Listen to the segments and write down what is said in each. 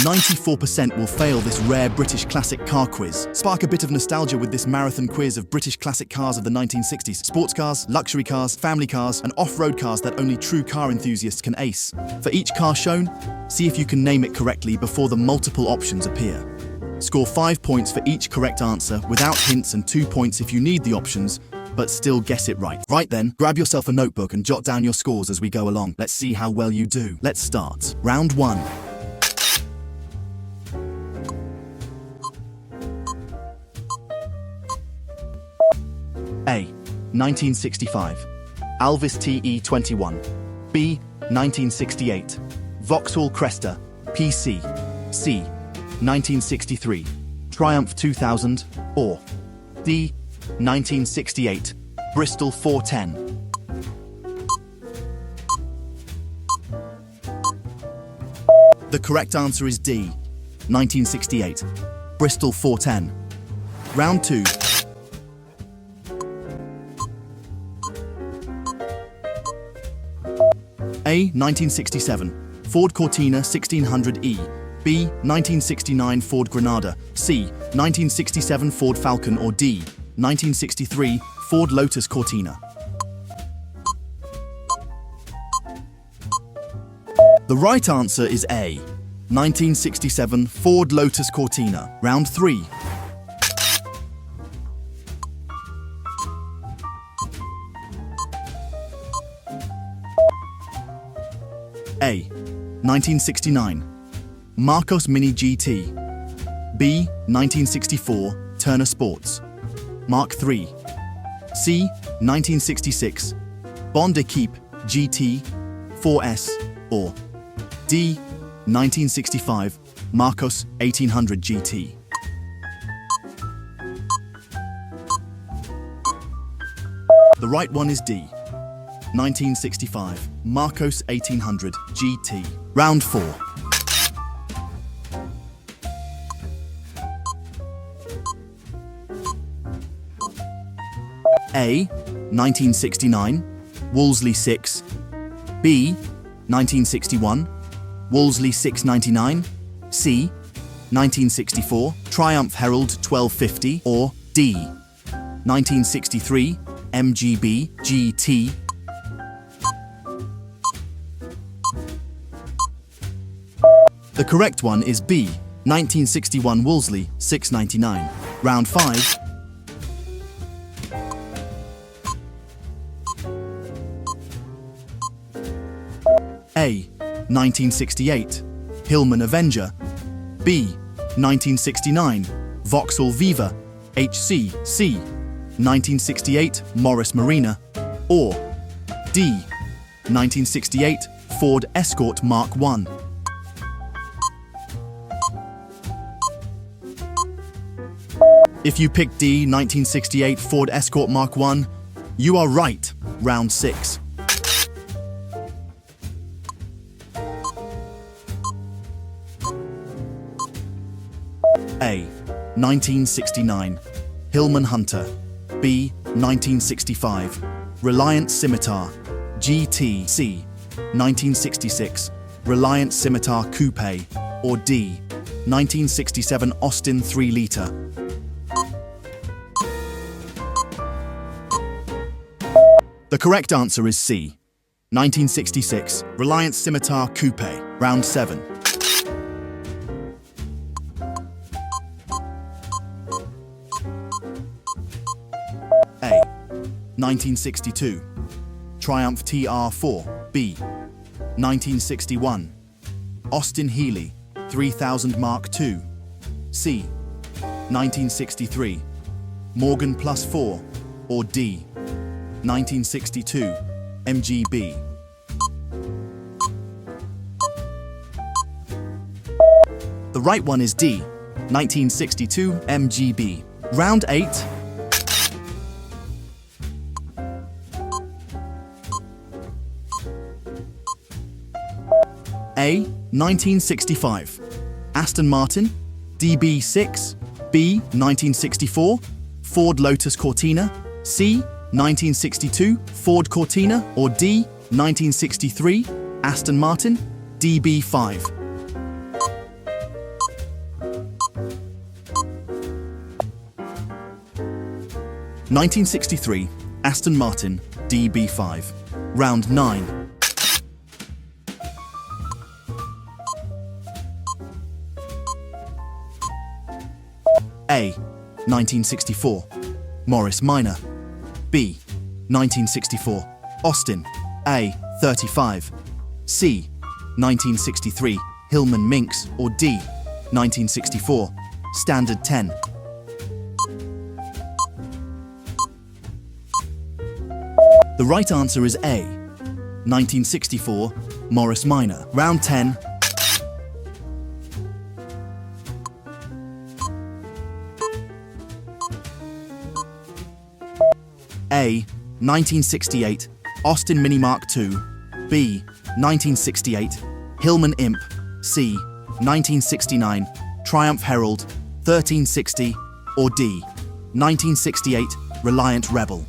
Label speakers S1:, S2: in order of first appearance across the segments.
S1: 94% will fail this rare British classic car quiz. Spark a bit of nostalgia with this marathon quiz of British classic cars of the 1960s. Sports cars, luxury cars, family cars, and off-road cars that only true car enthusiasts can ace. For each car shown, see if you can name it correctly before the multiple options appear. Score 5 points for each correct answer without hints and 2 points if you need the options, but still guess it right. Right then, grab yourself a notebook and jot down your scores as we go along. Let's see how well you do. Let's start. Round 1. A. 1965. Alvis TE21. B. 1968. Vauxhall Cresta. PC. C. 1963. Triumph 2000. Or D. 1968. Bristol 410. The correct answer is D. 1968. Bristol 410. Round 2. A. 1967. Ford Cortina 1600E. B. 1969 Ford Granada. C. 1967 Ford Falcon. Or D. 1963 Ford Lotus Cortina. The right answer is A. 1967 Ford Lotus Cortina. Round 3. A. 1969 Marcos Mini GT. B. 1964 Turner Sports. Mark III. C. 1966 Bond Equipe GT 4S. Or D. 1965 Marcos 1800 GT. The right one is D. 1965 Marcos 1800 GT. Round 4. A. 1969 Wolseley 6. B. 1961 Wolseley 699. C. 1964 Triumph Herald 1250. Or D. 1963 MGB GT. The correct one is B. 1961 Wolseley 699. Round 5. A. 1968 Hillman Avenger. B. 1969 Vauxhall Viva HC. C. 1968 Morris Marina. Or D. 1968 Ford Escort Mark I. If you picked D. 1968 Ford Escort Mark I, you are right. Round 6. A. 1969 Hillman Hunter. B. 1965 Reliant Scimitar GT. C. 1966 Reliant Scimitar Coupe. Or D. 1967 Austin 3-litre. The correct answer is C. 1966 Reliant Scimitar Coupe. Round 7. A. 1962 Triumph TR4. B. 1961 Austin Healey 3000 Mark II. C. 1963 Morgan Plus 4. Or D. 1962 MGB. The right one is D. 1962 MGB. Round 8. A. 1965 Aston Martin DB6. B. 1964 Ford Lotus Cortina. C. 1962 Ford Cortina. Or D. 1963 Aston Martin DB5. 1963, Aston Martin DB5. Round 9. A. 1964, Morris Minor. B. 1964, Austin A35. C. 1963, Hillman Minx. Or D. 1964, Standard 10. The right answer is A. 1964, Morris Minor. Round 10. A. 1968, Austin Mini Mark II. B. 1968, Hillman Imp. C. 1969, Triumph Herald 1360. Or D. 1968, Reliant Rebel.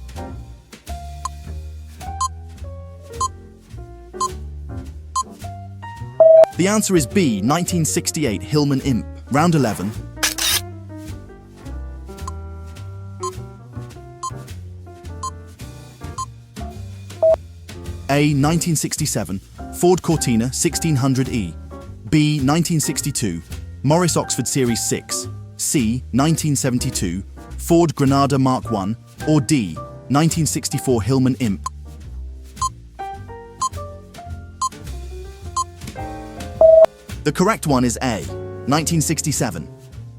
S1: The answer is B. 1968, Hillman Imp. Round 11. A. 1967, Ford Cortina 1600E. B. 1962, Morris Oxford Series 6. C. 1972, Ford Granada Mark I. Or D. 1964 Hillman Imp. The correct one is A. 1967,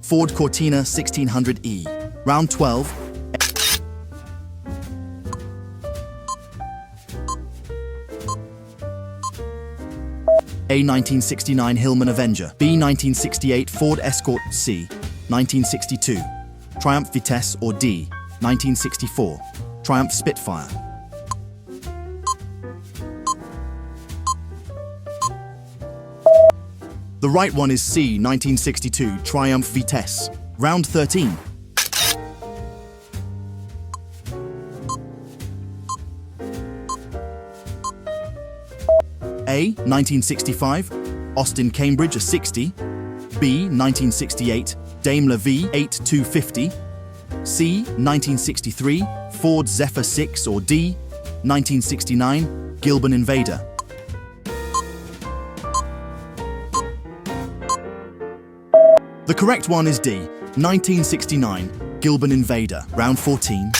S1: Ford Cortina 1600E. Round 12. A. 1969 Hillman Avenger. B. 1968 Ford Escort. C. 1962 Triumph Vitesse. Or D. 1964 Triumph Spitfire. The right one is C. 1962 Triumph Vitesse. Round 13. A. 1965, Austin Cambridge a 60. B. 1968, Daimler V8 250. C. 1963, Ford Zephyr 6. Or D. 1969, Gilbert Invader. The correct one is D. 1969, Gilbert Invader. Round 14.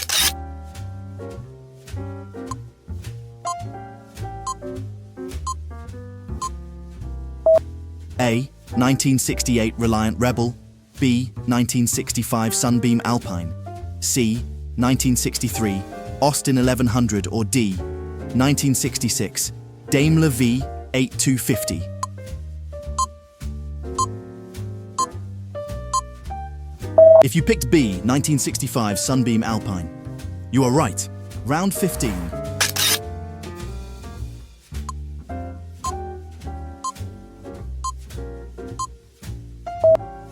S1: A. 1968 Reliant Rebel. B. 1965 Sunbeam Alpine. C. 1963 Austin 1100. Or D. 1966 Daimler V8 250. If you picked B. 1965 Sunbeam Alpine, you are right. Round 15.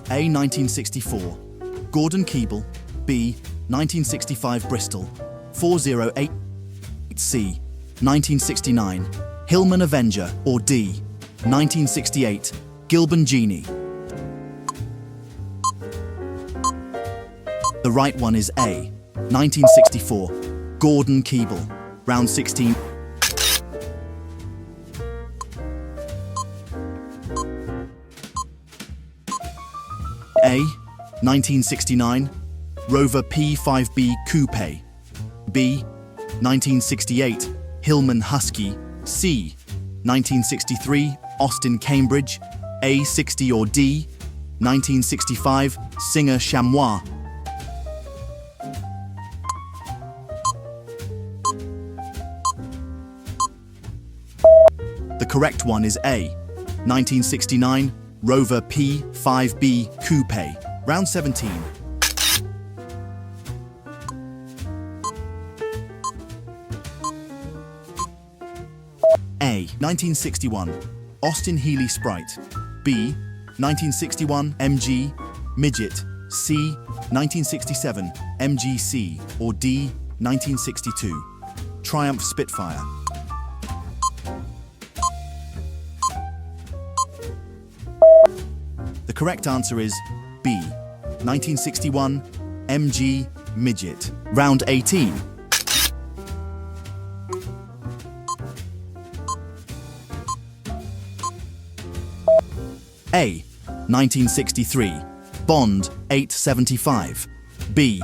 S1: A. 1964 Gordon Keeble. B. 1965 Bristol 408. C. 1969 Hillman Avenger. Or D. 1968 Gilbert Genie. The right one is A. 1964 Gordon Keeble. Round 16. A. 1969 Rover P5B Coupe. B. 1968 Hillman Husky. C. 1963 Austin Cambridge A60. Or D. 1965 Singer Chamois. The correct one is A. 1969 Rover P5B Coupe. Round 17. A. 1961 Austin Healey Sprite. B. 1961 MG Midget. C. 1967 MGC. Or D. 1962 Triumph Spitfire. The correct answer is B. 1961 MG midget. Round 18. A. 1963, Bond 875. B.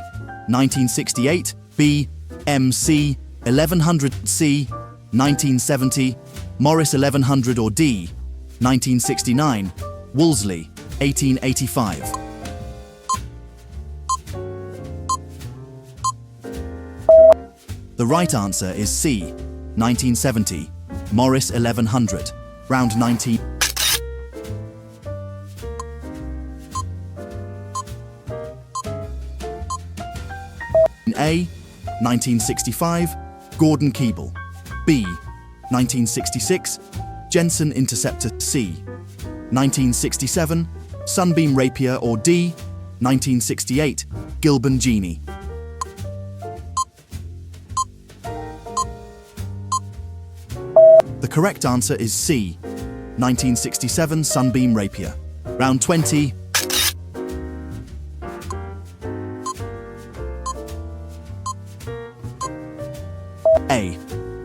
S1: 1968, B. MC 1100. C. 1970, Morris 1100. Or D. 1969, Wolseley 1885. The right answer is C. 1970, Morris 1100. Round 19. A. 1965, Gordon Keeble. B. 1966, Jensen Interceptor. C. 1967, Sunbeam Rapier. Or D. 1968, Gilban Genie. The correct answer is C. 1967, Sunbeam Rapier. Round 20. A.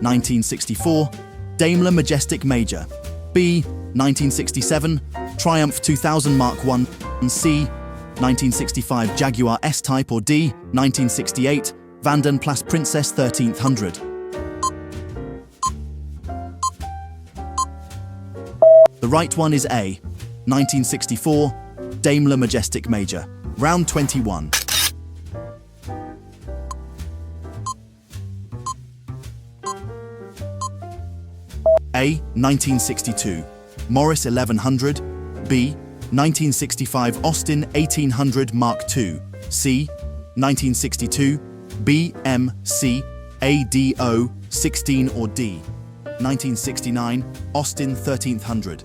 S1: 1964, Daimler Majestic Major. B. 1967, Triumph 2000 Mark I. C. 1965, Jaguar S-Type. Or D. 1968, Vanden Plas Princess 1300. The right one is A. 1964, Daimler Majestic Major. Round 21. A. 1962, Morris 1100. B. 1965, Austin 1800 Mark II. C. 1962, BMC ADO 16. Or D. 1969, Austin 1300.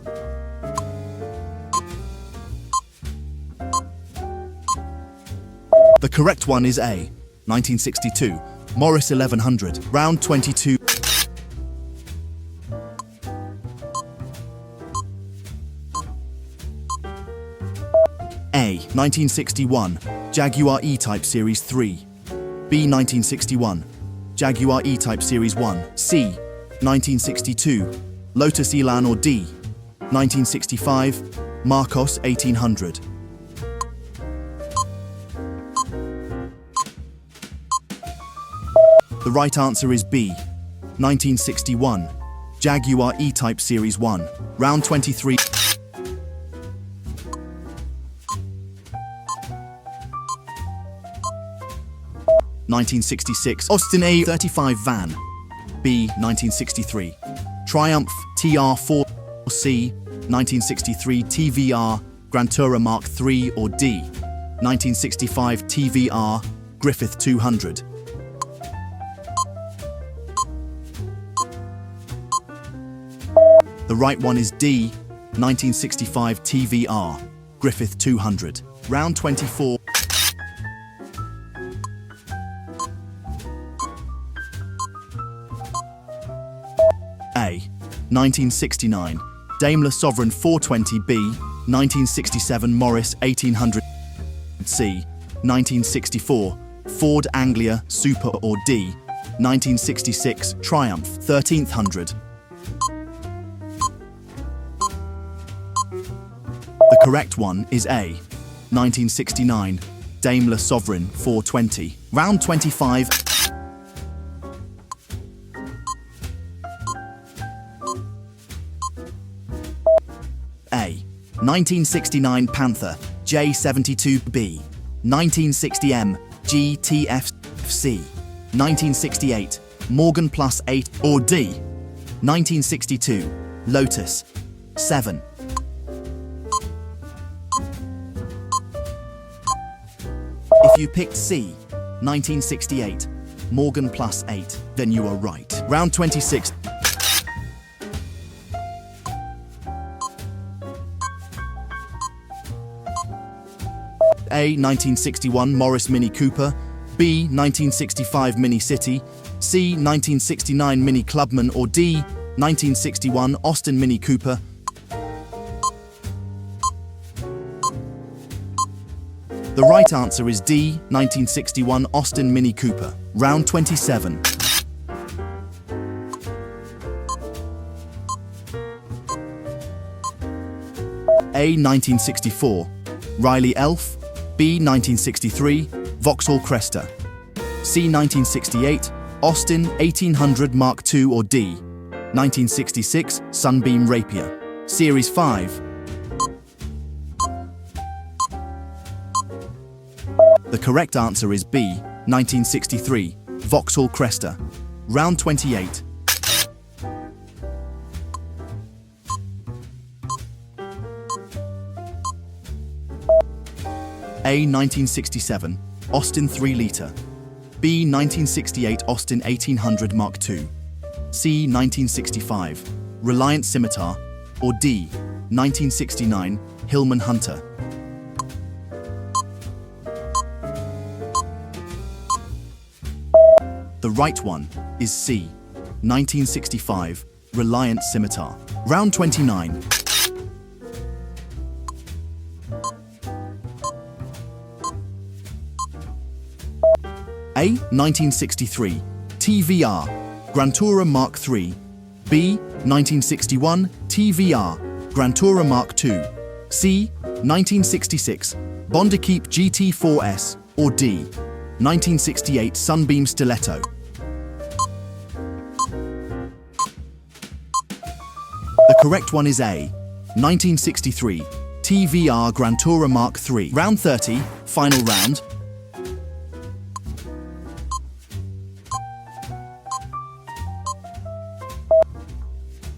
S1: The correct one is A. 1962, Morris 1100. Round 22. A. 1961, Jaguar E-Type Series 3. B. 1961, Jaguar E-Type Series 1. C. 1962, Lotus Elan. Or D. 1965, Marcos 1800. The right answer is B. 1961, Jaguar E-Type Series 1. Round 23. (1966) Austin A35 van. B. 1963, Triumph TR4. C. 1963, TVR Grantura Mark III. Or D. 1965, TVR Griffith 200. The right one is D. 1965, TVR Griffith 200. Round 24. A. 1969, Daimler Sovereign 420. B. 1967, Morris 1800. C. 1964, Ford Anglia Super. Or D. 1966, Triumph 1300. The correct one is A. 1969, Daimler Sovereign 420. Round 25. A. 1969, Panther J72. B. 1960M GTFC. 1968, Morgan Plus 8. Or D. 1962, Lotus 7. If you picked C, 1968, Morgan Plus 8, then you are right. Round 26. A. 1961, Morris Mini Cooper. B. 1965, Mini City. C. 1969, Mini Clubman. Or D. 1961, Austin Mini Cooper. The right answer is D, 1961 Austin Mini Cooper. Round 27. A, 1964, Riley Elf. B, 1963, Vauxhall Cresta. C, 1968, Austin 1800 Mark II, or D, 1966 Sunbeam Rapier. Series 5. The correct answer is B, 1963, Vauxhall Cresta. Round 28. A, 1967, Austin 3-litre. B, 1968 Austin 1800 Mark II. C, 1965, Reliant Scimitar. Or D, 1969 Hillman Hunter. The right one is C, 1965 Reliant Scimitar. Round 29. A, 1963 TVR Grantura Mark III. B, 1961 TVR Grantura Mark II. C, 1966 Bondekeep GT4S. Or D, 1968 Sunbeam Stiletto. The correct one is A, 1963 TVR Grantura Mark III. Round 30, final round.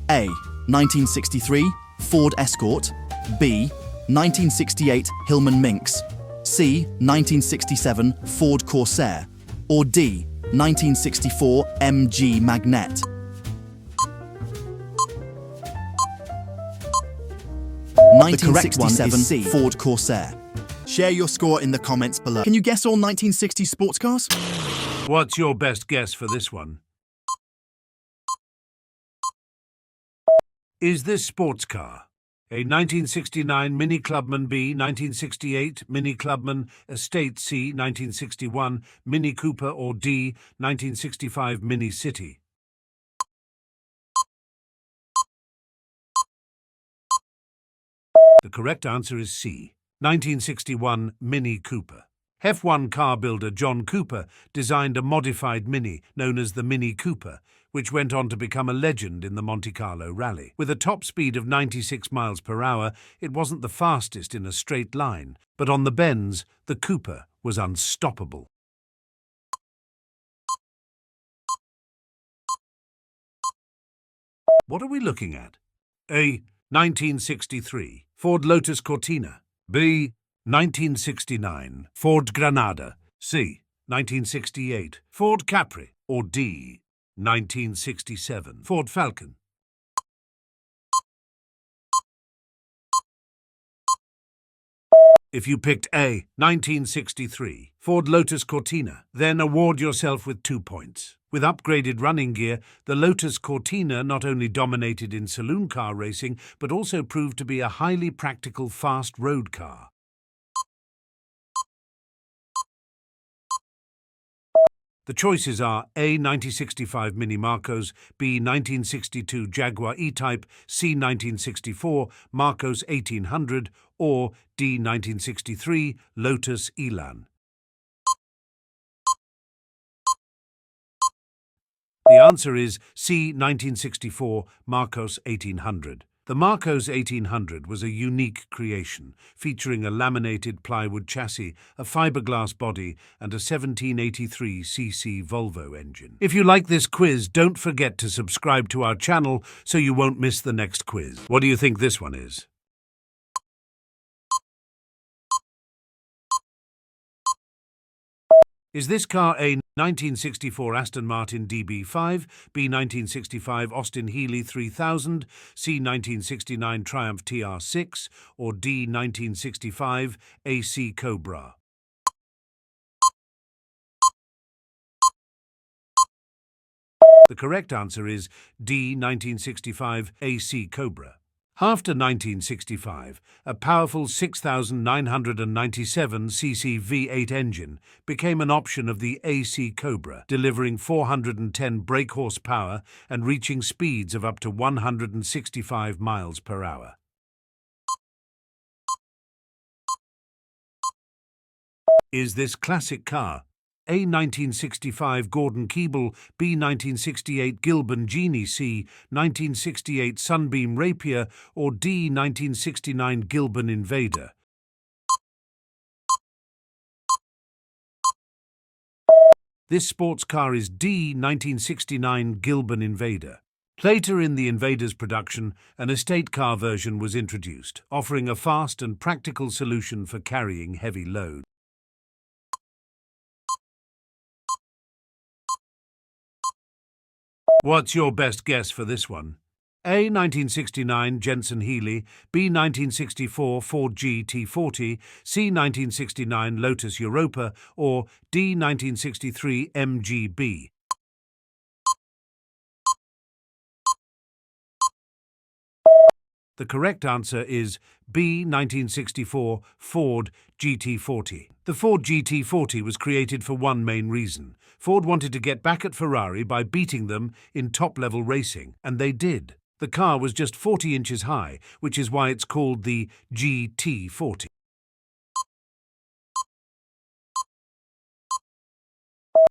S1: A, 1963 Ford Escort. B, 1968 Hillman Minx. C, 1967 Ford Corsair. Or D, 1964 MG Magnet. The correct one is C, Ford Corsair. Share your score in the comments below. Can you guess all 1960s sports cars?
S2: What's your best guess for this one? Is this sports car a 1969 Mini Clubman B, 1968 Mini Clubman Estate C, 1961 Mini Cooper, or D, 1965 Mini City? The correct answer is C, 1961 Mini Cooper. F1 car builder John Cooper designed a modified Mini known as the Mini Cooper, which went on to become a legend in the Monte Carlo Rally. With a top speed of 96 miles per hour, it wasn't the fastest in a straight line, but on the bends, the Cooper was unstoppable. What are we looking at? A, 1963 Ford Lotus Cortina. B, 1969 Ford Granada. C, 1968 Ford Capri. Or D, 1967 Ford Falcon. If you picked A, 1963 Ford Lotus Cortina, then award yourself with 2 points. With upgraded running gear, the Lotus Cortina not only dominated in saloon car racing, but also proved to be a highly practical fast road car. The choices are A, 1965 Mini Marcos, B, 1962 Jaguar E-Type, C, 1964 Marcos 1800, or D, 1963 Lotus Elan. The answer is C, 1964 Marcos 1800. The Marcos 1800 was a unique creation, featuring a laminated plywood chassis, a fiberglass body, and a 1783cc Volvo engine. If you like this quiz, don't forget to subscribe to our channel so you won't miss the next quiz. What do you think this one is? Is this car A, 1964 Aston Martin DB5, B, 1965 Austin Healey 3000, C, 1969 Triumph TR6, or D, 1965 AC Cobra? The correct answer is D, 1965 AC Cobra. After 1965, a powerful 6,997cc V8 engine became an option of the AC Cobra, delivering 410 brake horsepower and reaching speeds of up to 165 miles per hour. Is this classic car A. 1965 Gordon Keeble, B. 1968 Gilban Genie, C. 1968 Sunbeam Rapier, or D. 1969 Gilban Invader? This sports car is D. 1969 Gilban Invader. Later in the Invader's production, an estate car version was introduced, offering a fast and practical solution for carrying heavy loads. What's your best guess for this one? A. 1969 Jensen Healey, B. 1964 Ford GT40, C. 1969 Lotus Europa, or D. 1963 MGB? The correct answer is B. 1964 Ford GT40. The Ford GT40 was created for one main reason. Ford wanted to get back at Ferrari by beating them in top-level racing, and they did. The car was just 40 inches high, which is why it's called the GT40.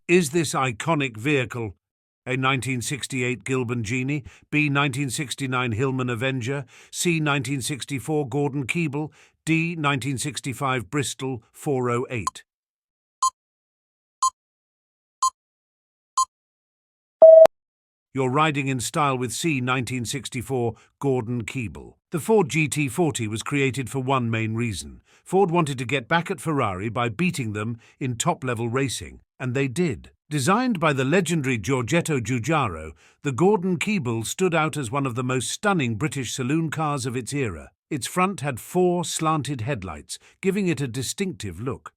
S2: Is this iconic vehicle A. 1968 Gilban Genie, B. 1969 Hillman Avenger, C. 1964 Gordon Keeble, D. 1965 Bristol 408? You're riding in style with C. 1964 Gordon Keeble. The Ford GT40 was created for one main reason. Ford wanted to get back at Ferrari by beating them in top-level racing, and they did. Designed by the legendary Giorgetto Giugiaro, the Gordon Keeble stood out as one of the most stunning British saloon cars of its era. Its front had 4 slanted headlights, giving it a distinctive look.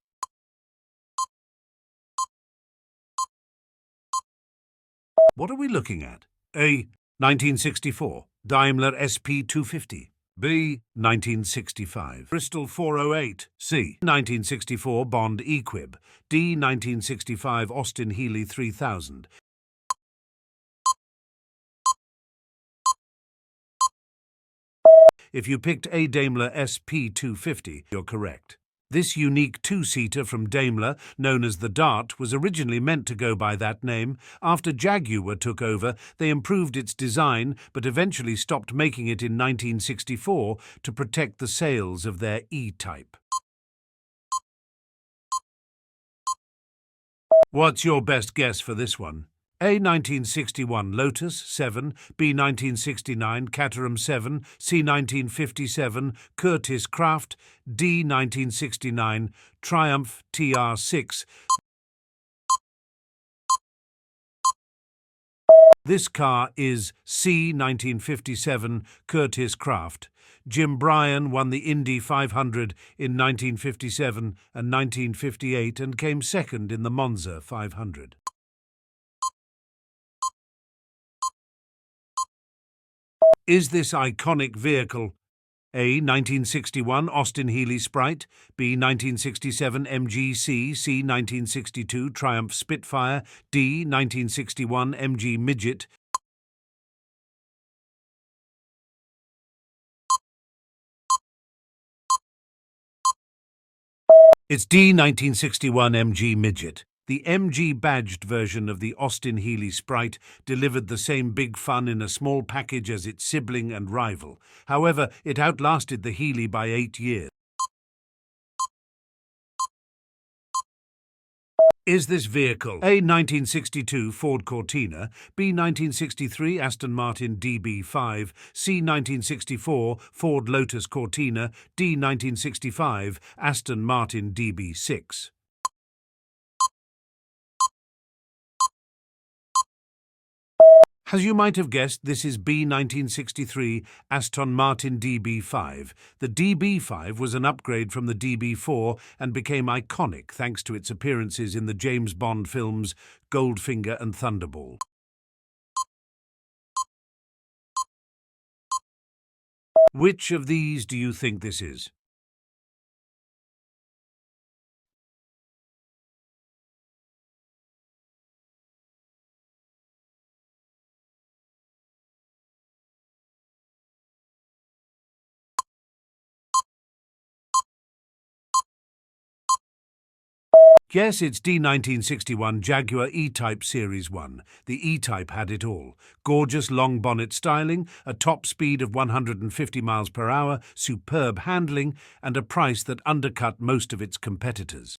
S2: What are we looking at? A. 1964 Daimler SP250, B. 1965 Bristol 408, C. 1964 Bond Equib, D. 1965 Austin Healey 3000. If you picked a Daimler SP250, you're correct. This unique two-seater from Daimler, known as the Dart, was originally meant to go by that name. After Jaguar took over, they improved its design, but eventually stopped making it in 1964 to protect the sales of their E-Type. What's your best guess for this one? A. 1961 Lotus 7, B. 1969 Caterham 7, C. 1957 Curtiss Craft, D. 1969 Triumph TR6. This car is C. 1957 Curtiss Craft. Jim Bryan won the Indy 500 in 1957 and 1958 and came second in the Monza 500. Is this iconic vehicle A. 1961 Austin Healey Sprite, B. 1967 MGC, C. 1962 Triumph Spitfire, D. 1961 MG Midget? It's D. 1961 MG Midget. The MG-badged version of the Austin Healey Sprite delivered the same big fun in a small package as its sibling and rival. However, it outlasted the Healey by 8 years. Is this vehicle A. 1962 Ford Cortina, B. 1963 Aston Martin DB5, C. 1964 Ford Lotus Cortina, D. 1965 Aston Martin DB6? As you might have guessed, this is B. 1963 Aston Martin DB5. The DB5 was an upgrade from the DB4 and became iconic thanks to its appearances in the James Bond films Goldfinger and Thunderball. Which of these do you think this is? Yes, it's D1961 Jaguar E-Type Series 1. The E-Type had it all. Gorgeous long bonnet styling, a top speed of 150 miles per hour, superb handling, and a price that undercut most of its competitors.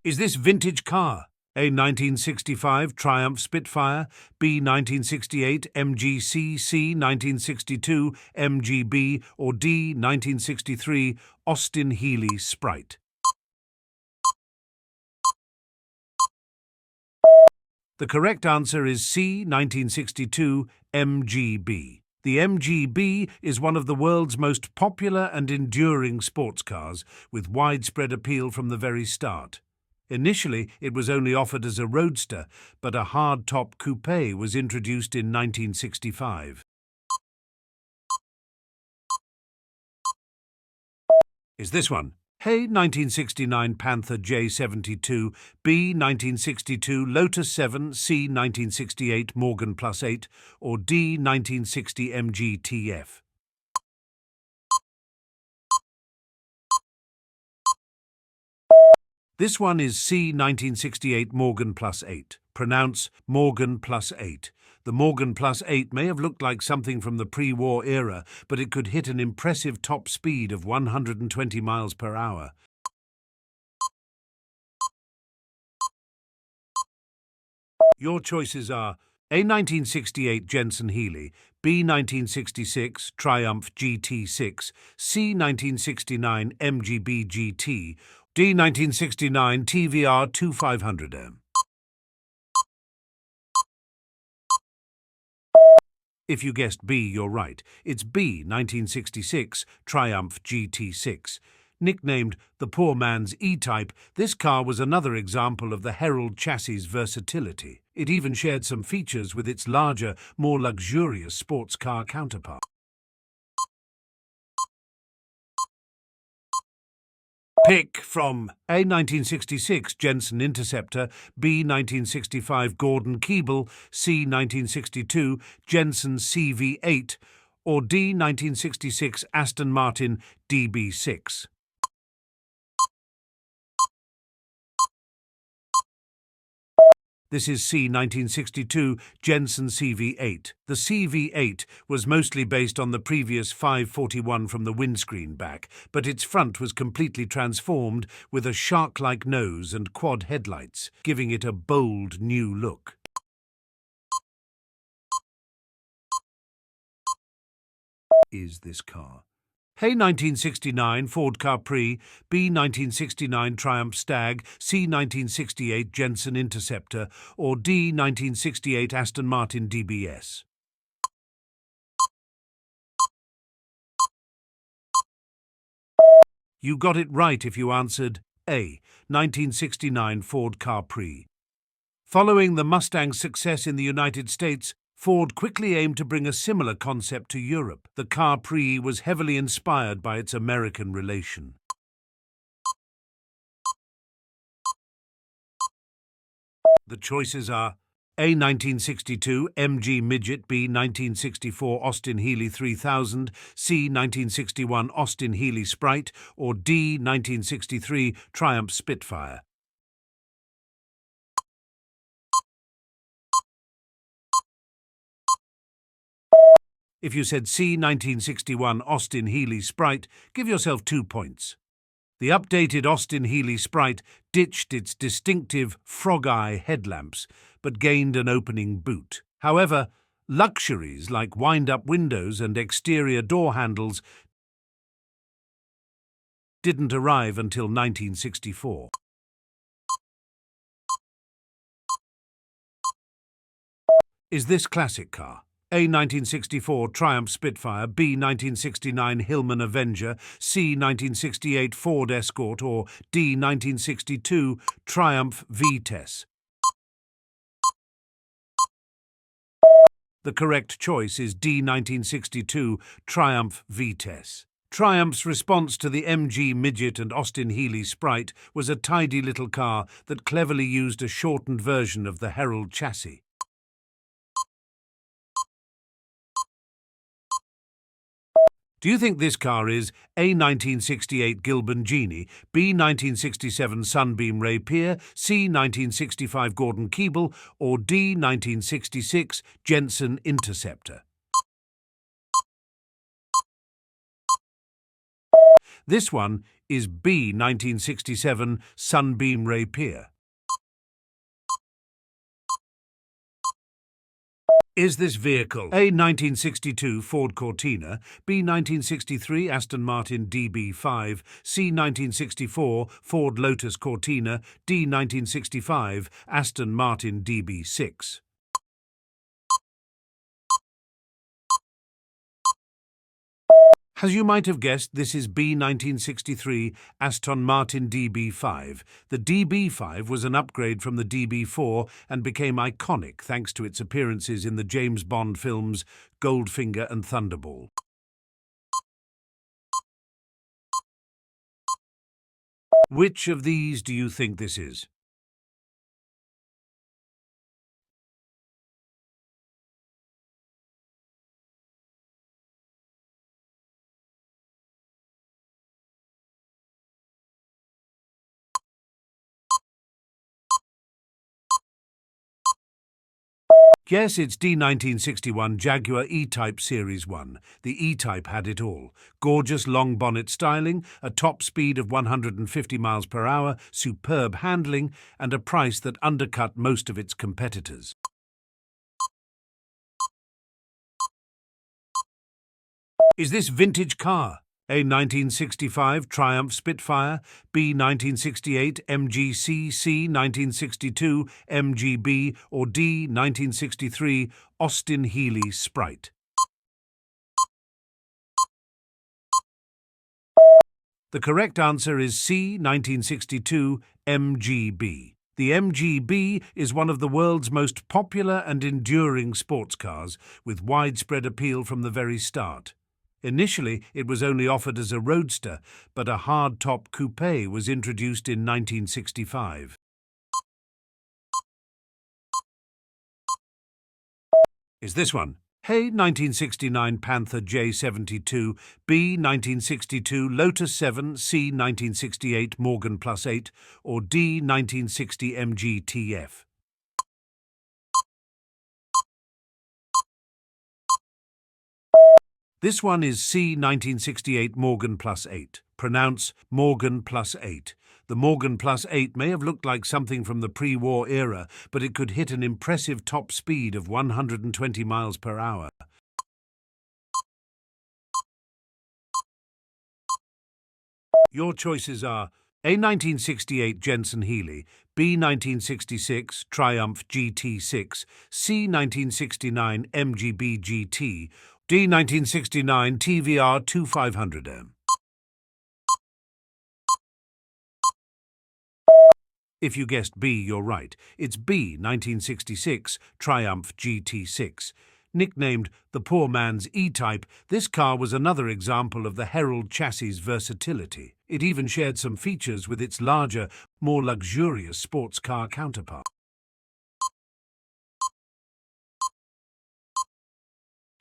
S2: Is this vintage car? A 1965 Triumph Spitfire, B 1968 MGC, C 1962 MGB, or D 1963 Austin Healey Sprite? The correct answer is C 1962 MGB. The MGB is one of the world's most popular and enduring sports cars, with widespread appeal from the very start. Initially, it was only offered as a roadster, but a hard-top coupe was introduced in 1965. Is this one? A 1969 Panther J72, B 1962 Lotus 7, C 1968 Morgan Plus 8, or D 1960 MGTF? This one is C 1968 Morgan Plus 8. Pronounce Morgan Plus 8. The Morgan Plus 8 may have looked like something from the pre-war era, but it could hit an impressive top speed of 120 miles per hour. Your choices are A 1968 Jensen Healey, B 1966 Triumph GT6, C 1969 MGB GT, D 1969 TVR 2500M. If you guessed B, you're right. It's B 1966 Triumph GT6. Nicknamed the poor man's E-Type, this car was another example of the Herald chassis' versatility. It even shared some features with its larger, more luxurious sports car counterpart. Pick from A 1966 Jensen Interceptor, B 1965 Gordon Keeble, C 1962 Jensen CV8, or D 1966 Aston Martin DB6. This is C 1962 Jensen CV8. The CV8 was mostly based on the previous 541 from the windscreen back, but its front was completely transformed with a shark-like nose and quad headlights, giving it a bold new look. Is this car? A 1969 Ford Capri, B 1969 Triumph Stag, C 1968 Jensen Interceptor, or D 1968 Aston Martin DBS? You got it right if you answered A 1969 Ford Capri. Following the Mustang's success in the United States, Ford quickly aimed to bring a similar concept to Europe. The Capri was heavily inspired by its American relation. The choices are A 1962 MG Midget, B 1964 Austin Healey 3000, C 1961 Austin Healey Sprite, or D 1963 Triumph Spitfire. If you said C 1961 Austin Healey Sprite, give yourself 2 points. The updated Austin Healey Sprite ditched its distinctive frog-eye headlamps, but gained an opening boot. However, luxuries like wind-up windows and exterior door handles didn't arrive until 1964. Is this classic car? A 1964 Triumph Spitfire, B 1969 Hillman Avenger, C 1968 Ford Escort, or D 1962 Triumph Vitesse? The correct choice is D. 1962 Triumph Vitesse. Triumph's response to the MG Midget and Austin Healey Sprite was a tidy little car that cleverly used a shortened version of the Herald chassis. Do you think this car is A. 1968 Gilbert Genie, B. 1967 Sunbeam Rapier, C. 1965 Gordon Keeble, or D. 1966 Jensen Interceptor? This one is B. 1967 Sunbeam Rapier. Is this vehicle A. 1962 Ford Cortina, B. 1963 Aston Martin DB5, C. 1964 Ford Lotus Cortina, D. 1965 Aston Martin DB6? As you might have guessed, this is B. 1963 Aston Martin DB5. The DB5 was an upgrade from the DB4 and became iconic thanks to its appearances in the James Bond films Goldfinger and Thunderball. Which of these do you think this is? Yes, it's D. 1961 Jaguar E-Type Series 1. The E-Type had it all. Gorgeous long bonnet styling, a top speed of 150 miles per hour, superb handling, and a price that undercut most of its competitors. Is this vintage car A. 1965 Triumph Spitfire, B. 1968 MGC, C. 1962 MGB, or D. 1963 Austin Healey Sprite? The correct answer is C. 1962 MGB. The MGB is one of the world's most popular and enduring sports cars, with widespread appeal from the very start. Initially, it was only offered as a roadster, but a hard-top coupe was introduced in 1965. Is this one A. 1969 Panther J72, B. 1962 Lotus 7, C. 1968 Morgan Plus 8, or D. 1960 MGTF? This one is C. 1968 Morgan Plus 8. Pronounce Morgan Plus 8. The Morgan Plus 8 may have looked like something from the pre-war era, but it could hit an impressive top speed of 120 miles per hour. Your choices are A. 1968 Jensen Healey, B. 1966 Triumph GT6, C. 1969 MGB GT, D. 1969 TVR 2500M. If you guessed B, you're right. It's B. 1966 Triumph GT6. Nicknamed the poor man's E-Type, this car was another example of the Herald chassis' versatility. It even shared some features with its larger, more luxurious sports car counterpart.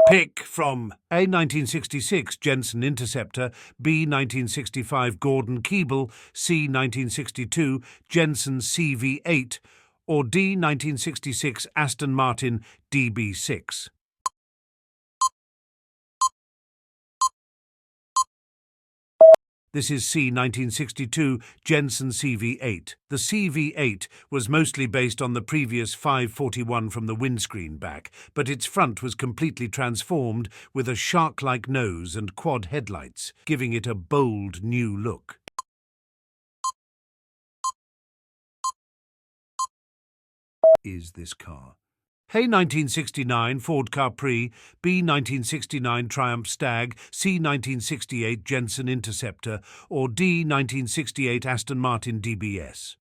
S2: Pick from A. 1966 Jensen Interceptor, B. 1965 Gordon Keeble, C. 1962 Jensen CV8, or D. 1966 Aston Martin DB6. This is C. 1962 Jensen CV8. The CV8 was mostly based on the previous 541 from the windscreen back, but its front was completely transformed with a shark-like nose and quad headlights, giving it a bold new look. Is this car A. 1969 Ford Capri, B. 1969 Triumph Stag, C. 1968 Jensen Interceptor, or D. 1968 Aston Martin DBS?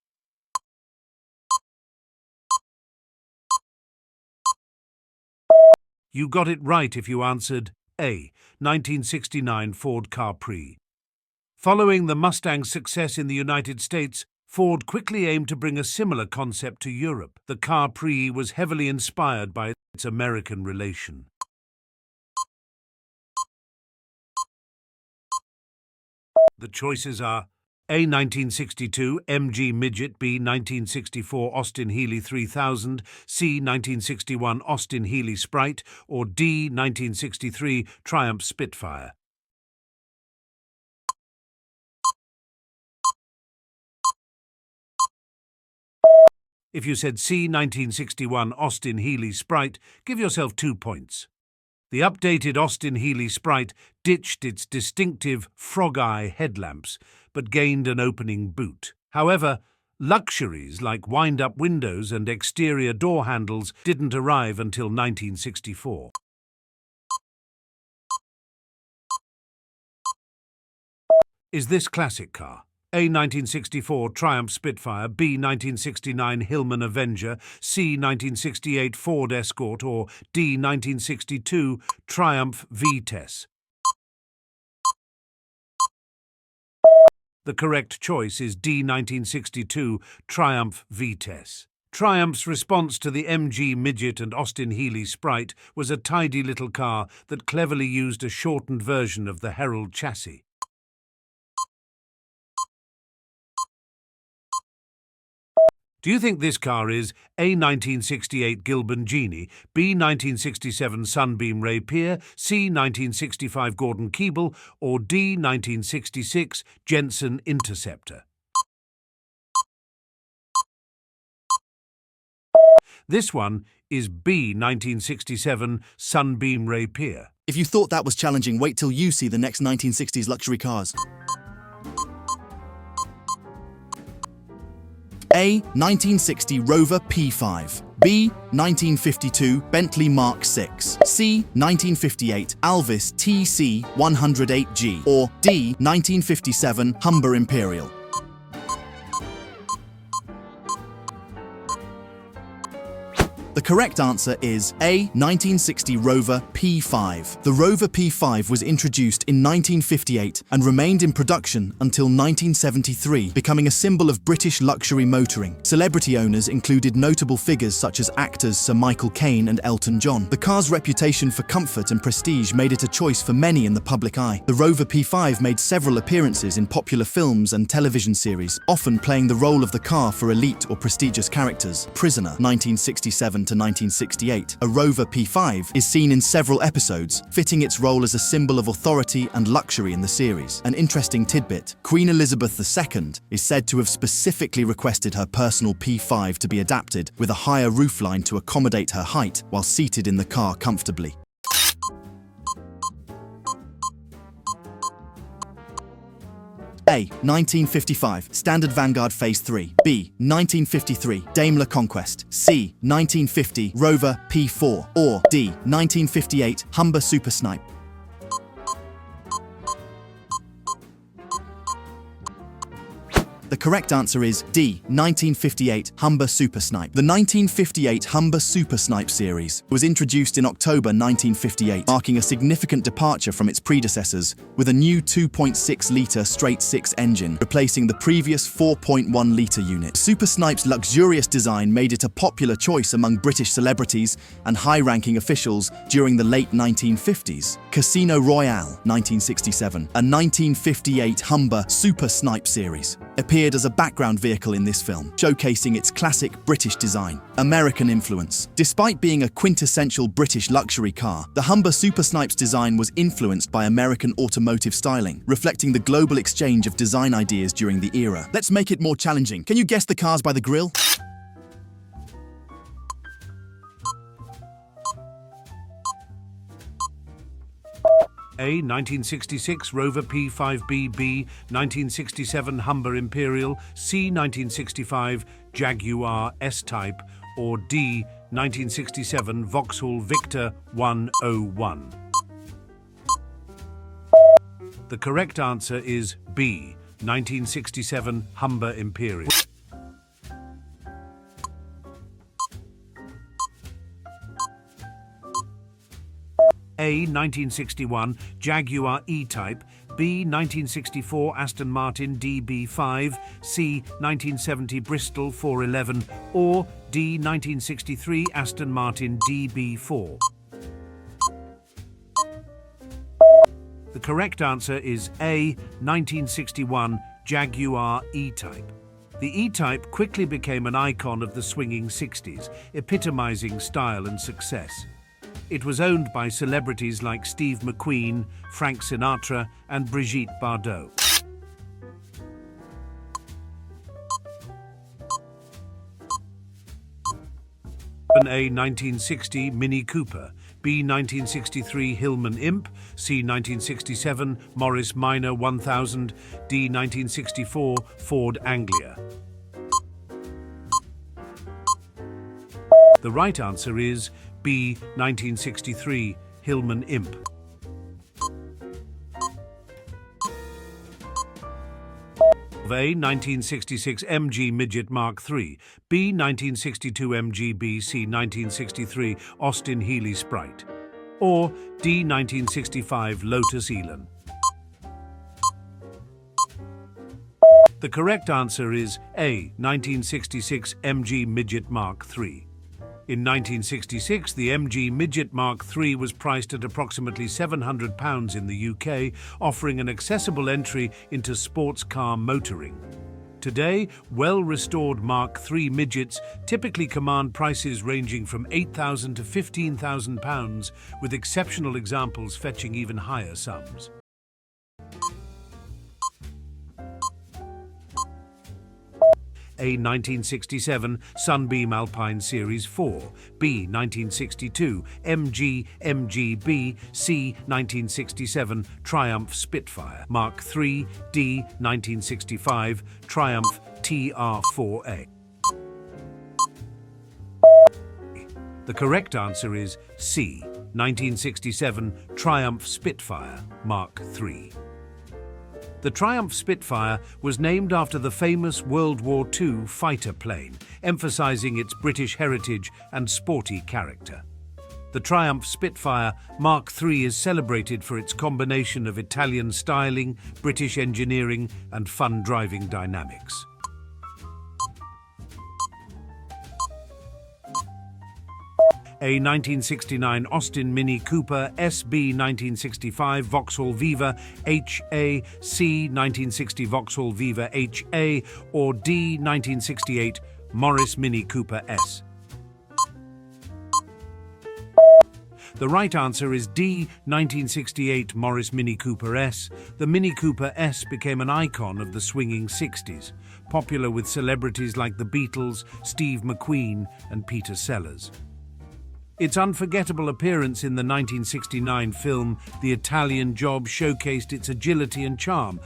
S2: You got it right if you answered A. 1969 Ford Capri. Following the Mustang's success in the United States, Ford quickly aimed to bring a similar concept to Europe. The Capri was heavily inspired by its American relation. The choices are A. 1962 MG Midget, B. 1964 Austin Healey 3000, C. 1961 Austin Healey Sprite, or D. 1963 Triumph Spitfire. If you said C. 1961 Austin Healey Sprite, give yourself 2 points. The updated Austin Healey Sprite ditched its distinctive frog-eye headlamps, but gained an opening boot. However, luxuries like wind-up windows and exterior door handles didn't arrive until 1964. Is this classic car? A. 1964 Triumph Spitfire, B. 1969 Hillman Avenger, C. 1968 Ford Escort, or D. 1962 Triumph Vitesse? The correct choice is D. 1962 Triumph Vitesse. Triumph's response to the MG Midget and Austin Healey Sprite was a tidy little car that cleverly used a shortened version of the Herald chassis. Do you think this car is A. 1968 Gilban Genie, B. 1967 Sunbeam Rapier, C. 1965 Gordon Keeble, or D. 1966 Jensen Interceptor? This one is B. 1967 Sunbeam Rapier.
S1: If you thought that was challenging, wait till you see the next 1960s luxury cars. A. 1960 Rover P5, B. 1952 Bentley Mark 6, C. 1958 Alvis TC 108G, or D. 1957 Humber Imperial. The correct answer is A. 1960 Rover P5. The Rover P5 was introduced in 1958 and remained in production until 1973, becoming a symbol of British luxury motoring. Celebrity owners included notable figures such as actors Sir Michael Caine and Elton John. The car's reputation for comfort and prestige made it a choice for many in the public eye. The Rover P5 made several appearances in popular films and television series, often playing the role of the car for elite or prestigious characters. Prisoner, 1967 to 1968, a Rover P5 is seen in several episodes, fitting its role as a symbol of authority and luxury in the series. An interesting tidbit: Queen Elizabeth II is said to have specifically requested her personal P5 to be adapted with a higher roofline to accommodate her height while seated in the car comfortably. A. 1955 Standard Vanguard Phase 3, B. 1953 Daimler Conquest, C. 1950 Rover P4, or D. 1958 Humber Super Snipe. The correct answer is D. 1958 Humber Super Snipe. The 1958 Humber Super Snipe series was introduced in October 1958, marking a significant departure from its predecessors, with a new 2.6-litre straight-six engine, replacing the previous 4.1-litre unit. Super Snipe's luxurious design made it a popular choice among British celebrities and high-ranking officials during the late 1950s. Casino Royale, 1967, a 1958 Humber Super Snipe series, appeared as a background vehicle in this film, showcasing its classic British design. American influence. Despite being a quintessential British luxury car, the Humber Super Snipe's design was influenced by American automotive styling, reflecting the global exchange of design ideas during the era. Let's make it more challenging. Can you guess the cars by the grille?
S2: A. 1966 Rover P5B, B. 1967 Humber Imperial, C. 1965 Jaguar S-Type, or D. 1967 Vauxhall Victor 101. The correct answer is B. 1967 Humber Imperial. A. 1961 Jaguar E-Type, B. 1964 Aston Martin DB5, C. 1970 Bristol 411, or D. 1963 Aston Martin DB4? The correct answer is A. 1961 Jaguar E-Type. The E-Type quickly became an icon of the swinging 60s, epitomizing style and success. It was owned by celebrities like Steve McQueen, Frank Sinatra, and Brigitte Bardot. A. 1960 Mini Cooper, B. 1963 Hillman Imp, C. 1967 Morris Minor 1000, D. 1964 Ford Anglia. The right answer is B. 1963 Hillman Imp. A. 1966 MG Midget Mark III, B. 1962 MGB, C. 1963 Austin Healey Sprite, or D. 1965 Lotus Elan. The correct answer is A. 1966 MG Midget Mark III. In 1966, the MG Midget Mark III was priced at approximately £700 in the UK, offering an accessible entry into sports car motoring. Today, well-restored Mark III midgets typically command prices ranging from £8,000 to £15,000, with exceptional examples fetching even higher sums. A. 1967 Sunbeam Alpine Series 4, B. 1962 MG MGB, C. 1967 Triumph Spitfire Mark III, D. 1965 Triumph TR4A. The correct answer is C. 1967 Triumph Spitfire Mark III. The Triumph Spitfire was named after the famous World War II fighter plane, emphasizing its British heritage and sporty character. The Triumph Spitfire Mark III is celebrated for its combination of Italian styling, British engineering, and fun driving dynamics. A. 1969 Austin Mini Cooper, SB 1965 Vauxhall Viva HA, C. 1960 Vauxhall Viva HA, or D. 1968 Morris Mini Cooper S. The right answer is D. 1968 Morris Mini Cooper S. The Mini Cooper S became an icon of the swinging 60s, popular with celebrities like the Beatles, Steve McQueen, and Peter Sellers. Its unforgettable appearance in the 1969 film The Italian Job showcased its agility and charm.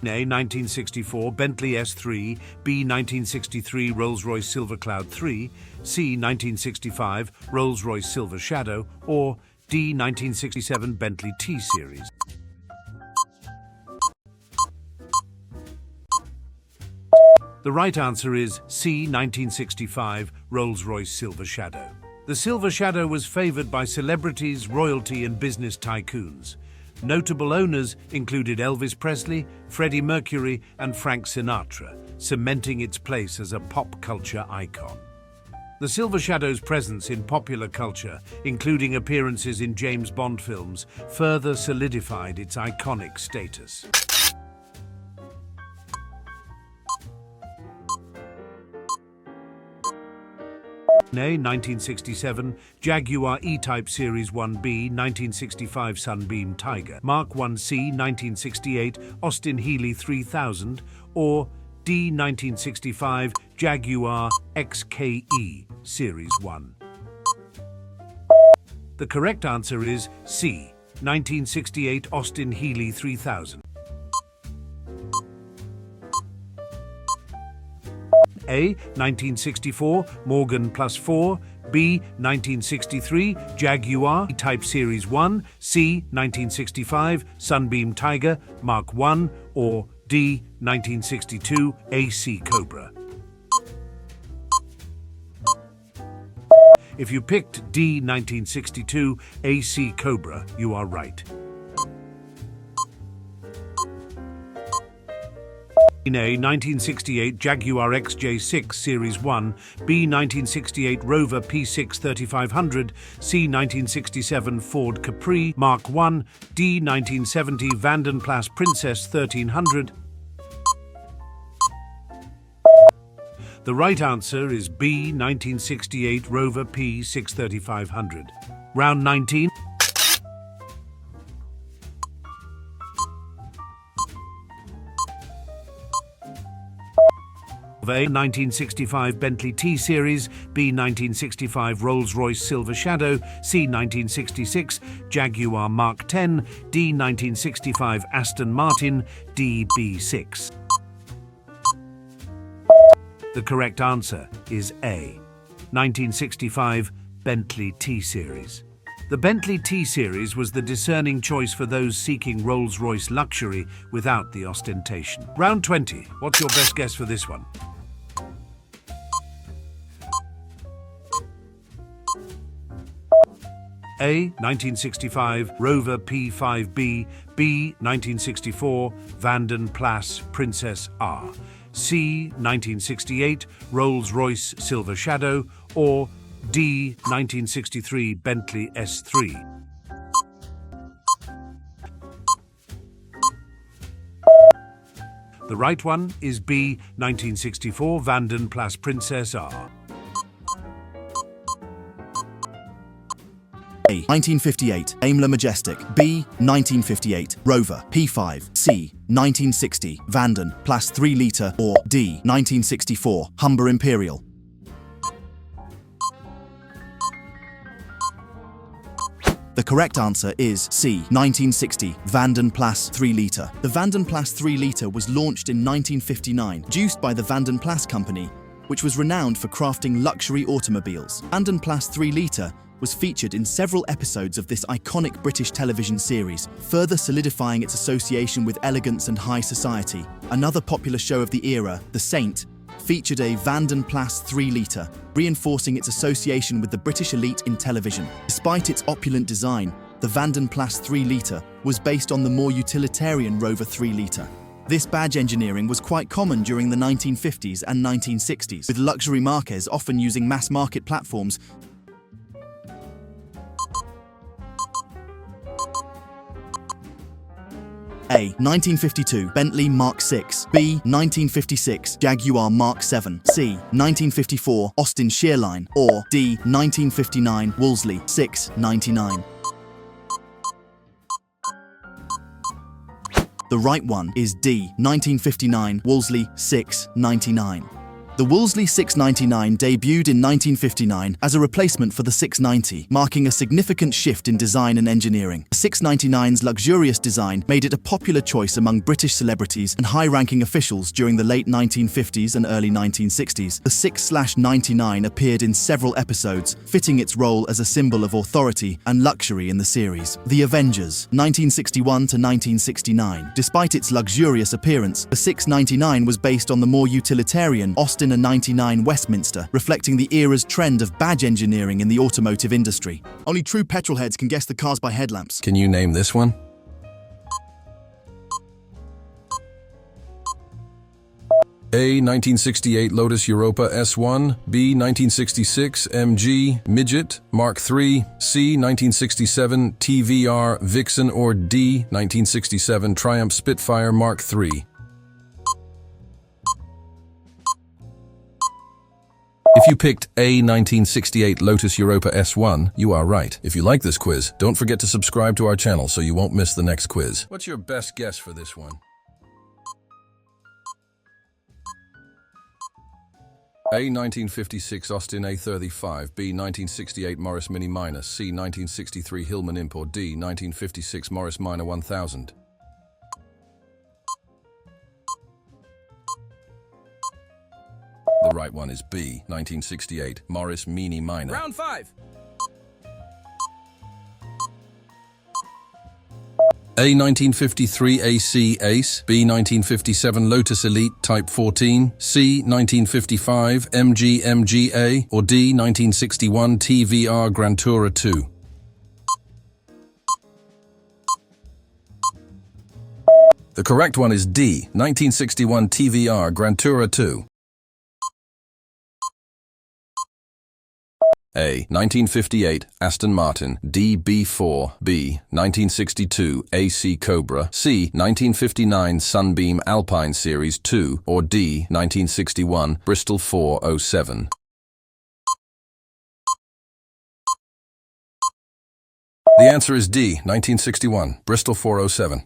S2: A. 1964 Bentley S3, B. 1963 Rolls-Royce Silver Cloud 3, C. 1965 Rolls-Royce Silver Shadow, or D. 1967 Bentley T-Series. The right answer is C. 1965 Rolls-Royce Silver Shadow. The Silver Shadow was favored by celebrities, royalty, and business tycoons. Notable owners included Elvis Presley, Freddie Mercury, and Frank Sinatra, cementing its place as a pop culture icon. The Silver Shadow's presence in popular culture, including appearances in James Bond films, further solidified its iconic status. A. 1967 Jaguar E-Type Series 1B 1965 Sunbeam Tiger, Mark 1C 1968 Austin Healey 3000, or D. 1965 Jaguar XKE Series 1. The correct answer is C. 1968 Austin Healey 3000. A. 1964 Morgan Plus 4, B. 1963 Jaguar E-Type Series 1, C. 1965 Sunbeam Tiger Mark 1, or D. 1962 AC Cobra. If you picked D. 1962 AC Cobra, you are right. A. 1968 Jaguar XJ6 Series 1, B. 1968 Rover P6 3500, C. 1967 Ford Capri Mark 1, D. 1970 Vanden Plas Princess 1300. The right answer is B. 1968 Rover P6 3500. Round 19. A. 1965 Bentley T-Series, B. 1965 Rolls-Royce Silver Shadow, C. 1966 Jaguar Mark 10, D. 1965 Aston Martin, D. B6. The correct answer is A. 1965 Bentley T-Series. The Bentley T-Series was the discerning choice for those seeking Rolls-Royce luxury without the ostentation. Round 20. What's your best guess for this one? A. 1965 Rover P5B, B. 1964 Vanden Plas Princess R, C. 1968 Rolls-Royce Silver Shadow, or D. 1963 Bentley S3. The right one is B. 1964 Vanden Plas Princess R.
S1: A. 1958 Daimler Majestic, B. 1958 Rover P5, C. 1960 Vanden Plas 3-litre, or D. 1964 Humber Imperial. The correct answer is C. 1960 Vanden Plas 3-litre. The Vanden Plas 3-litre was launched in 1959, produced by the Vanden Plas Company, which was renowned for crafting luxury automobiles. Vanden Plas 3-litre was featured in several episodes of this iconic British television series, further solidifying its association with elegance and high society. Another popular show of the era, The Saint, featured a Vanden Plas 3-litre, reinforcing its association with the British elite in television. Despite its opulent design, the Vanden Plas 3-litre was based on the more utilitarian Rover 3-litre. This badge engineering was quite common during the 1950s and 1960s, with luxury marques often using mass-market platforms. A. 1952 Bentley Mark 6, B. 1956 Jaguar Mark 7, C. 1954 Austin Shearline, or D. 1959 Wolseley 699. The right one is D. 1959 Wolseley 699. The Wolseley 699 debuted in 1959 as a replacement for the 690, marking a significant shift in design and engineering. The 699's luxurious design made it a popular choice among British celebrities and high-ranking officials during the late 1950s and early 1960s. The 6/99 appeared in several episodes, fitting its role as a symbol of authority and luxury in the series. The Avengers, 1961 to 1969. Despite its luxurious appearance, the 699 was based on the more utilitarian Austin and 99 Westminster, reflecting the era's trend of badge engineering in the automotive industry. Only true petrolheads can guess the cars by headlamps.
S3: Can you name this one? A. 1968 Lotus Europa S1, B. 1966 MG Midget Mark III, C. 1967 TVR Vixen, or D. 1967 Triumph Spitfire Mark III. If you picked A. 1968 Lotus Europa S1, you are right. If you like this quiz, don't forget to subscribe to our channel so you won't miss the next quiz. What's your best guess for this one? A. 1956 Austin A35, B. 1968 Morris Mini Minor, C. 1963 Hillman Imp, or D. 1956 Morris Minor 1000. The right one is B. 1968 Morris Mini Minor.
S4: Round 5.
S3: A. 1953 AC Ace, B. 1957 Lotus Elite Type 14, C. 1955 MG MGA, or D. 1961 TVR Grantura 2. The correct one is D. 1961 TVR Grantura 2. A. 1958 Aston Martin DB4B, 1962 AC Cobra, C. 1959 Sunbeam Alpine Series 2, or D. 1961 Bristol 407. The answer is D. 1961 Bristol 407.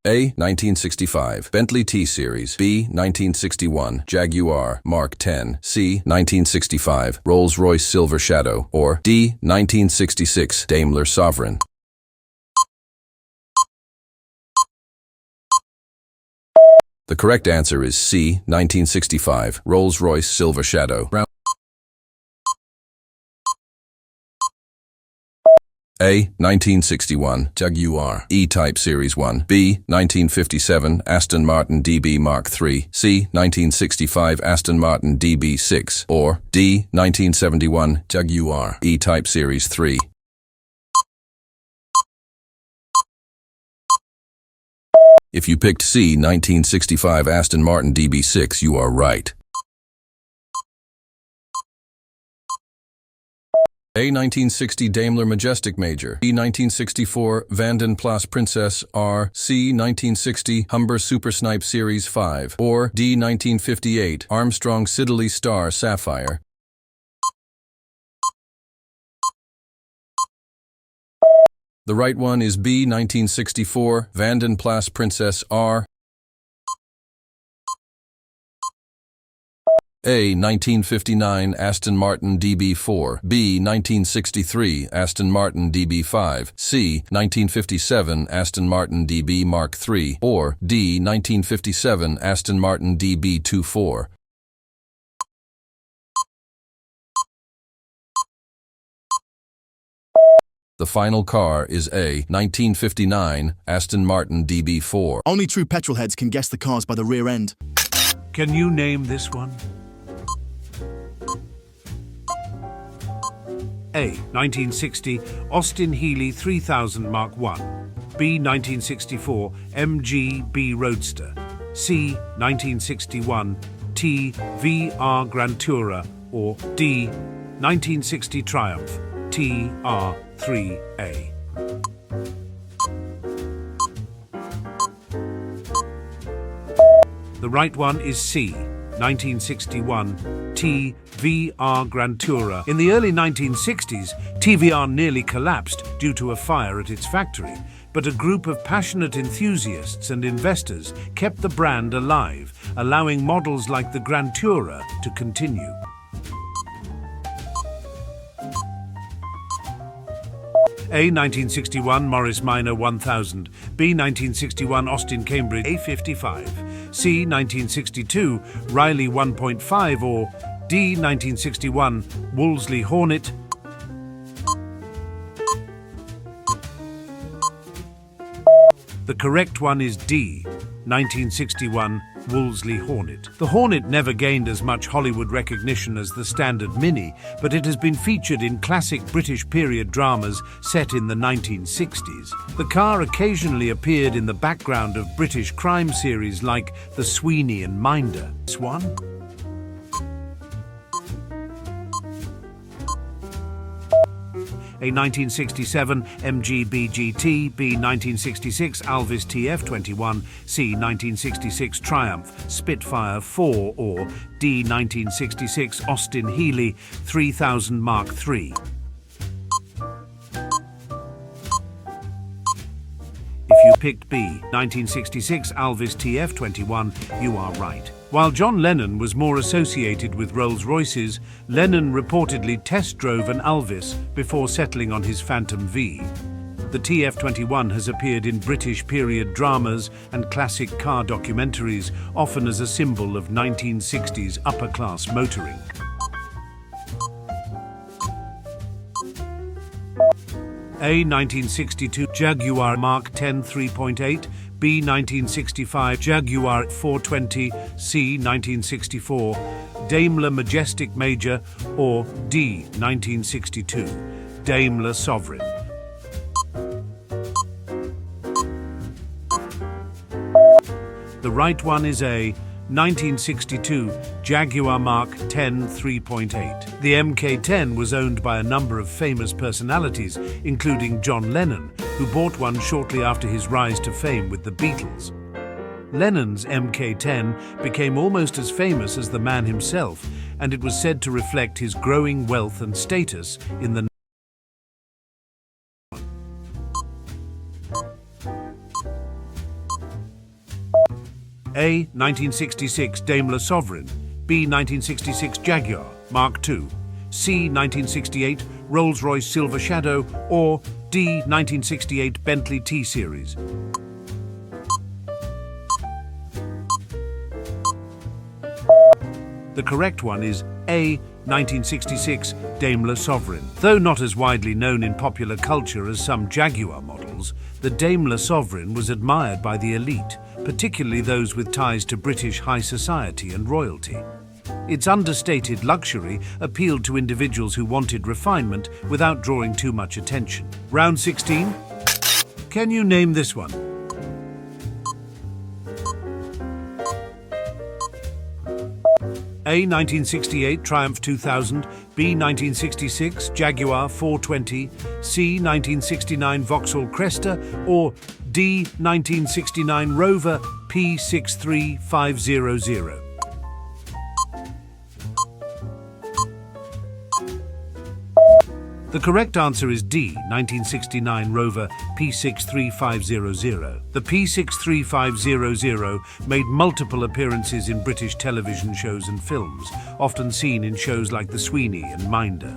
S3: A. 1965 Bentley T-Series, B. 1961 Jaguar Mark 10, C. 1965 Rolls-Royce Silver Shadow, or D. 1966 Daimler Sovereign. The correct answer is C. 1965 Rolls-Royce Silver Shadow. A. 1961 Jaguar E-Type Series 1, B. 1957 Aston Martin DB Mark 3, C. 1965 Aston Martin DB6, or D. 1971 Jaguar E-Type Series 3. If you picked C. 1965 Aston Martin DB6, you are right. A. 1960 Daimler Majestic Major, B. 1964 Vanden Plas Princess R, C. 1960 Humber Super Snipe Series 5, or D. 1958 Armstrong Siddeley Star Sapphire. The right one is B. 1964 Vanden Plas Princess R. A. 1959 Aston Martin DB4, B. 1963 Aston Martin DB5, C. 1957 Aston Martin DB Mark III, or D. 1957 Aston Martin DB24. The final car is A. 1959 Aston Martin DB4.
S1: Only true petrolheads can guess the cars by the rear end.
S2: Can you name this one? A. 1960 Austin Healey 3000 Mark I, B. 1964 MG B Roadster, C. 1961 TVR Grantura, or D. 1960 Triumph TR3A. The right one is C. 1961 TVR Grantura. In the early 1960s, TVR nearly collapsed due to a fire at its factory, but a group of passionate enthusiasts and investors kept the brand alive, allowing models like the Grantura to continue. A. 1961 Morris Minor 1000, B. 1961 Austin Cambridge A55, C. 1962 Riley 1.5, or D. 1961 Wolseley Hornet. The correct one is D. 1961 Wolseley Hornet. The Hornet never gained as much Hollywood recognition as the standard Mini, but it has been featured in classic British period dramas set in the 1960s. The car occasionally appeared in the background of British crime series like The Sweeney and Minder. This one? A 1967 MG BGT, B 1966 Alvis TF21, C 1966 Triumph Spitfire 4, or D 1966 Austin Healey 3000 Mark III. If you picked B 1966 Alvis TF21, you are right. While John Lennon was more associated with Rolls-Royces, Lennon reportedly test drove an Alvis before settling on his Phantom V. The TF21 has appeared in British period dramas and classic car documentaries, often as a symbol of 1960s upper-class motoring. A. 1962 Jaguar Mark 10 3.8, B. 1965 Jaguar 420, C. 1964 Daimler Majestic Major, or D. 1962 Daimler Sovereign. The right one is A. 1962 Jaguar Mark 10 3.8. The Mk10 was owned by a number of famous personalities, including John Lennon, who bought one shortly after his rise to fame with the Beatles. Lennon's Mk10 became almost as famous as the man himself, and it was said to reflect his growing wealth and status in the A. 1966 Daimler Sovereign, B. 1966 Jaguar Mark II, C. 1968 Rolls-Royce Silver Shadow, or D. 1968 Bentley T-Series. The correct one is A. 1966 Daimler Sovereign. Though not as widely known in popular culture as some Jaguar models, the Daimler Sovereign was admired by the elite, particularly those with ties to British high society and royalty. Its understated luxury appealed to individuals who wanted refinement without drawing too much attention. Round 16. Can you name this one? A. 1968 Triumph 2000, B. 1966 Jaguar 420, C. 1969 Vauxhall Cresta, or D. 1969 Rover P63500. The correct answer is D. 1969 Rover P63500. The P63500 made multiple appearances in British television shows and films, often seen in shows like The Sweeney and Minder.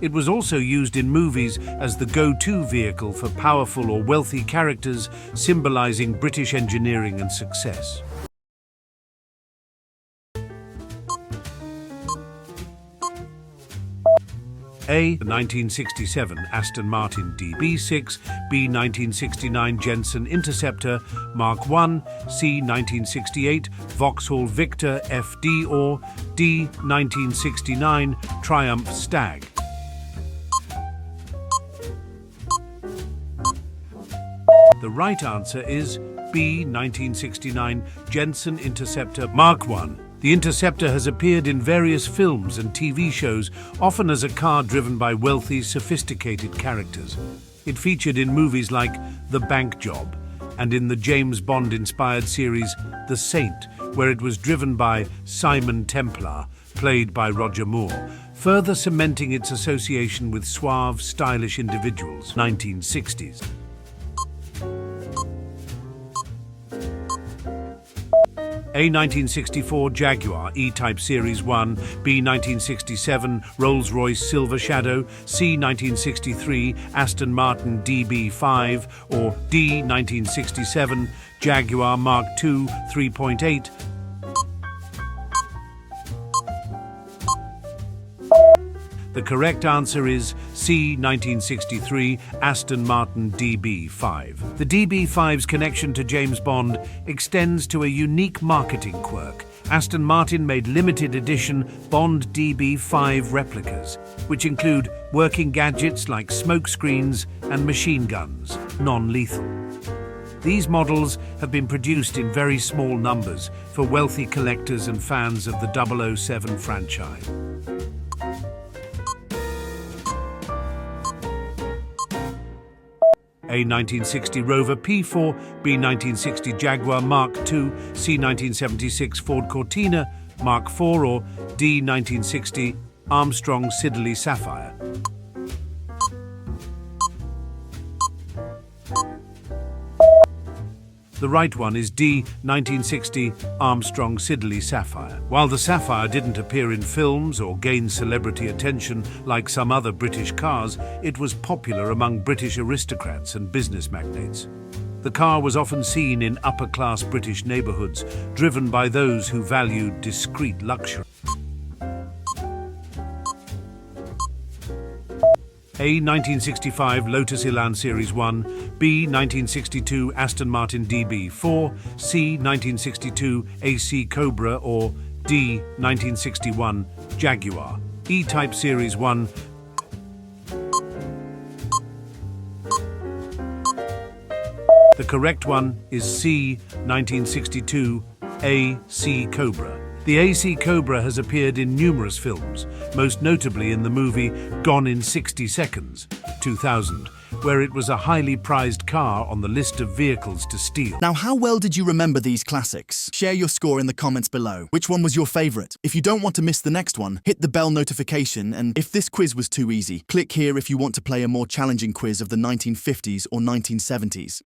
S2: It was also used in movies as the go-to vehicle for powerful or wealthy characters, symbolizing British engineering and success. A. 1967 Aston Martin DB6, B. 1969 Jensen Interceptor Mark I, C. 1968 Vauxhall Victor FD, or D. 1969 Triumph Stag. The right answer is B. 1969 Jensen Interceptor Mark I. The Interceptor has appeared in various films and TV shows, often as a car driven by wealthy, sophisticated characters. It featured in movies like The Bank Job and in the James Bond-inspired series The Saint, where it was driven by Simon Templar, played by Roger Moore, further cementing its association with suave, stylish individuals. 1960s. A. 1964 Jaguar E-Type Series 1, B. 1967 Rolls-Royce Silver Shadow, C. 1963 Aston Martin DB5, or D. 1967 Jaguar Mark II 3.8. The correct answer is C. 1963 Aston Martin DB5. The DB5's connection to James Bond extends to a unique marketing quirk. Aston Martin made limited edition Bond DB5 replicas, which include working gadgets like smoke screens and machine guns, non-lethal. These models have been produced in very small numbers for wealthy collectors and fans of the 007 franchise. A. 1960 Rover P4, B. 1960 Jaguar Mark II, C. 1976 Ford Cortina Mark IV, or D. 1960 Armstrong Siddeley Sapphire. The right one is D. 1960 Armstrong Siddeley Sapphire. While the Sapphire didn't appear in films or gain celebrity attention like some other British cars, it was popular among British aristocrats and business magnates. The car was often seen in upper-class British neighbourhoods, driven by those who valued discreet luxury. A. 1965 Lotus Elan Series 1, B. 1962 Aston Martin DB4, C. 1962 AC Cobra, or D. 1961 Jaguar. E-Type Series 1. The correct one is C. 1962 AC Cobra. The AC Cobra has appeared in numerous films, most notably in the movie Gone in 60 Seconds, 2000, where it was a highly prized car on the list of vehicles to steal.
S1: Now, how well did you remember these classics? Share your score in the comments below. Which one was your favorite? If you don't want to miss the next one, hit the bell notification, and if this quiz was too easy, click here if you want to play a more challenging quiz of the 1950s or 1970s.